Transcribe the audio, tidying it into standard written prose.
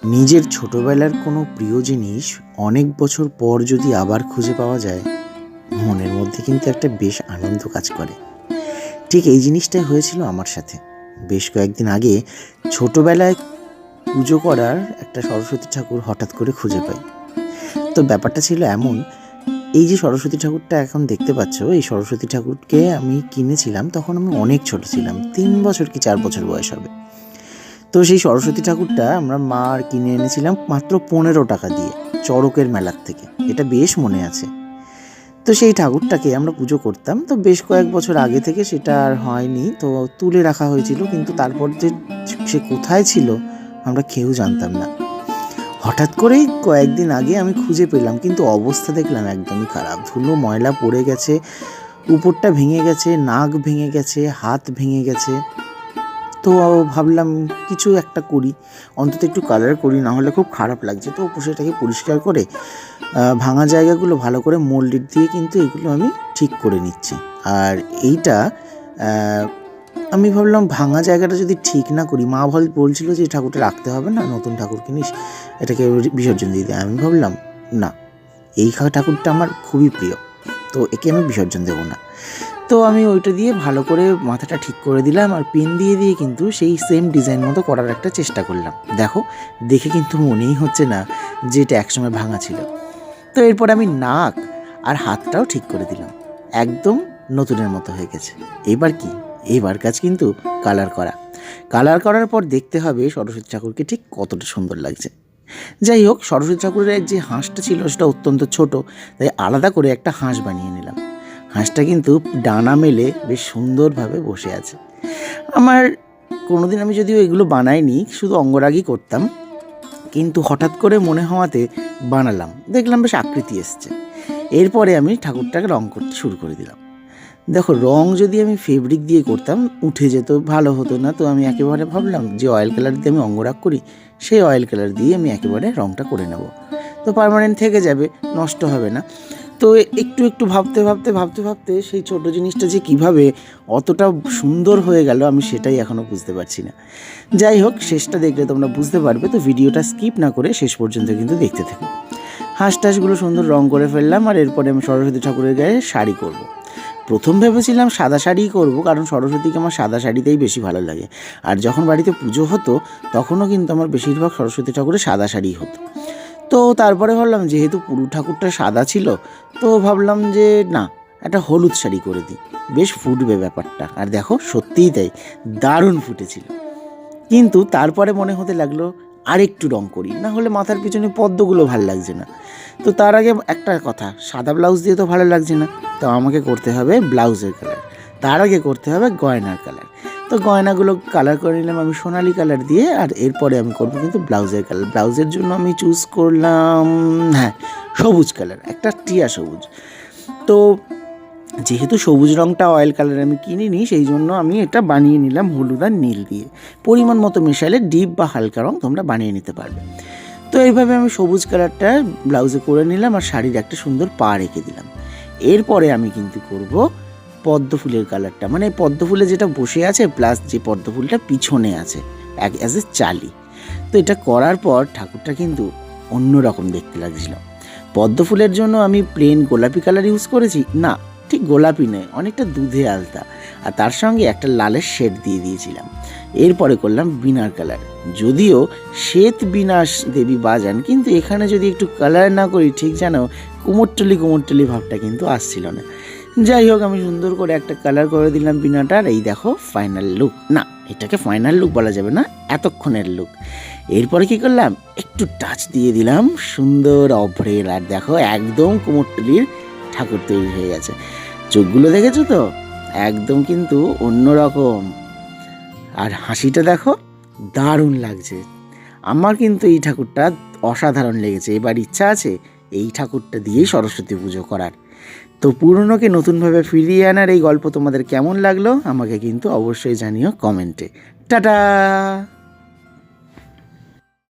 নিজের ছোটবেলার কোনো প্রিয় জিনিস অনেক বছর পর যদি আবার খুঁজে পাওয়া যায়, মনের মধ্যে কিন্তু একটা বেশ আনন্দ কাজ করে। ঠিক এই জিনিসটাই হয়েছিল আমার সাথে। বেশ কয়েকদিন আগে ছোটবেলায় পুজো করার একটা সরস্বতী ঠাকুর হঠাৎ করে খুঁজে পাই। তো ব্যাপারটা ছিল এমন, এই যে সরস্বতী ঠাকুরটা এখন দেখতে পাচ্ছ, এই সরস্বতী ঠাকুরকে আমি কিনেছিলাম তখন আমি অনেক ছোট ছিলাম, 3 বছর কি 4 বছর বয়স হবে। তো সেই সরস্বতী ঠাকুরটা আমরা মা আর কিনে এনেছিলাম মাত্র 15 টাকা দিয়ে, চড়কের মেলার থেকে। এটা বেশ মনে আছে। তো সেই ঠাকুরটাকে আমরা পুজো করতাম। তো বেশ কয়েক বছর আগে থেকে সেটা আর হয়নি, তো তুলে রাখা হয়েছিল, কিন্তু তারপর যে সে কোথায় ছিল আমরা কেউ জানতাম না। হঠাৎ করেই কয়েকদিন আগে আমি খুঁজে পেলাম, কিন্তু অবস্থা দেখলাম একদমই খারাপ। ধুলো ময়লা পড়ে গেছে, উপরটা ভেঙে গেছে, নাক ভেঙে গেছে, হাত ভেঙে গেছে। তো ভাবলাম কিছু একটা করি, অন্তত একটু কালার করি, না হলে খুব খারাপ লাগছে। তো সেটাকে পরিষ্কার করে ভাঙা জায়গাগুলো ভালো করে মোল্ডিং দিয়ে কিন্তু এগুলো আমি ঠিক করে নিচ্ছি। আর এইটা আমি ভাবলাম ভাঙা জায়গাটা যদি ঠিক না করি, মা বলছিল যে ঠাকুরটা রাখতে হবে না, নতুন ঠাকুর কিনিস, এটাকে বিসর্জন দিয়ে দেয়। আমি ভাবলাম না, এই ঠাকুরটা আমার খুবই প্রিয়, তো একে আমি বিসর্জন দেবো না। তো আমি ওইটা দিয়ে ভালো করে মাথাটা ঠিক করে দিলাম, আর পেন দিয়ে কিন্তু সেই সেম ডিজাইন মতো করার একটা চেষ্টা করলাম। দেখে কিন্তু মনেই হচ্ছে না যে এটা একসময় ভাঙা ছিল। তো এরপর আমি নাক আর হাতটাও ঠিক করে দিলাম, একদম নতুনের মতো হয়ে গেছে। এবার কাজ কিন্তু কালার করার পর দেখতে হবে সরস্বতী ঠাকুরকে ঠিক কতটা সুন্দর লাগছে। যাই হোক, সরস্বতী ঠাকুরের যে হাঁসটা ছিল সেটা অত্যন্ত ছোট, তাই আলাদা করে একটা হাঁস বানিয়ে নিলাম। হাঁসটা কিন্তু ডানা মেলে বেশ সুন্দরভাবে বসে আছে। আমার কোনোদিন আমি যদিও এগুলো বানাইনি, শুধু অঙ্গরাগই করতাম, কিন্তু হঠাৎ করে মনে হওয়াতে বানালাম, দেখলাম বেশ আকৃতি এসছে। এরপরে আমি ঠাকুরটাকে রং করতে শুরু করে দিলাম। দেখো, রং যদি আমি ফেব্রিক দিয়ে করতাম উঠে যেত, ভালো হতো না। তো আমি একেবারে ভাবলাম যে অয়েল কালার দিয়ে আমি অঙ্গরাগ করি, সেই অয়েল কালার দিয়ে আমি একেবারে রংটা করে নেব, তো পার্মানেন্ট থেকে যাবে, নষ্ট হবে না। তো একটু ভাবতে সেই ছোট জিনিসটা যে কিভাবে অতটা সুন্দর হয়ে গেল, আমি সেটাই এখনও বুঝতে পারছি না। যাই হোক, শেষটা দেখলে তোমরা বুঝতে পারবে, তো ভিডিওটা স্কিপ না করে শেষ পর্যন্ত কিন্তু দেখতে থাকো। হাঁসটাসগুলো সুন্দর রং করে ফেললাম, আর এরপরে আমি সরস্বতী ঠাকুরের গায়ে শাড়ি করব। প্রথম ভেবেছিলাম সাদা শাড়িই করব, কারণ সরস্বতীকে আমার সাদা শাড়িতেই বেশি ভালো লাগে। আর যখন বাড়িতে পুজো হতো তখনও কিন্তু আমার বেশিরভাগ সরস্বতী ঠাকুরের সাদা শাড়িই হতো। তো তারপরে ভাবলাম যেহেতু পুরো ঠাকুরটা সাদা ছিল, তো ভাবলাম যে না, একটা হলুদ শাড়ি করে দিই, বেশ ফুটবে ব্যাপারটা। আর দেখো, সত্যিই তাই, দারুণ ফুটেছিল। কিন্তু তারপরে মনে হতে লাগলো আরেকটু রং করি, না হলে মাথার পিছনে পদ্মগুলো ভালো লাগছে না। তো তার আগে একটা কথা, সাদা ব্লাউজ দিয়ে তো ভালো লাগছে না, তো আমাকে করতে হবে ব্লাউজের কালার, তার আগে করতে হবে গয়নার কালার। তো গয়নাগুলো কালার করে নিলাম আমি সোনালি কালার দিয়ে, আর এরপরে আমি করবো কিন্তু ব্লাউজের কালার। ব্লাউজের জন্য আমি চুজ করলাম, হ্যাঁ, সবুজ কালার, একটা টিয়া সবুজ। তো যেহেতু সবুজ রঙটা অয়েল কালার আমি কিনিনি, সেই জন্য আমি এটা বানিয়ে নিলাম হলুদ আর নীল দিয়ে। পরিমাণ মতো মেশালে ডিপ বা হালকা রঙ তোমরা বানিয়ে নিতে পারবে। তো এইভাবে আমি সবুজ কালারটা ব্লাউজে করে নিলাম, আর শাড়ির একটা সুন্দর পা রেখে দিলাম। এরপরে আমি কিন্তু করব পদ্ম ফুলের কালারটা, মানে পদ্ম ফুলে যেটা বসে আছে প্লাস যে পদ্ম ফুলটা পিছনে আছে অ্যাজ এ চালি। তো এটা করার পর ঠাকুরটা কিন্তু অন্যরকম দেখতে লাগছিল। পদ্ম ফুলের জন্য আমি প্লেন গোলাপি কালার ইউজ করেছি, না ঠিক গোলাপি নয়, অনেকটা দুধে আলতা, আর তার সঙ্গে একটা লালের শেড দিয়ে দিয়েছিলাম। এরপরে করলাম বিনার কালার। যদিও শ্বেত বিনা দেবী বাজান, কিন্তু এখানে যদি একটু কালার না করি ঠিক যেন কুমোরটলি ভাবটা কিন্তু আসছিল না। যাই হোক, আমি সুন্দর করে একটা কালার করে দিলাম বিনাটার। এই দেখো ফাইনাল লুক, না এটাকে ফাইনাল লুক বলা যাবে না, এতক্ষণের লুক। এরপরে কি করলাম, একটু টাচ দিয়ে দিলাম সুন্দর অভ্রের, আর দেখো একদম কুমোরটলির ঠাকুর তৈরি হয়ে গেছে। চোখগুলো দেখেছো তো, একদম কিন্তু অন্যরকম, আর হাসিটা দেখো, দারুণ লাগছে। আমার কিন্তু এই ঠাকুরটা অসাধারণ লেগেছে। এবার ইচ্ছা আছে এই ঠাকুরটা দিয়েই সরস্বতী পুজো করার। তো পুরনোকে নতুনভাবে ফিরিয়ে আনার এই গল্প তোমাদের কেমন লাগলো আমাকে কিন্তু অবশ্যই জানিও কমেন্টে। টাটা।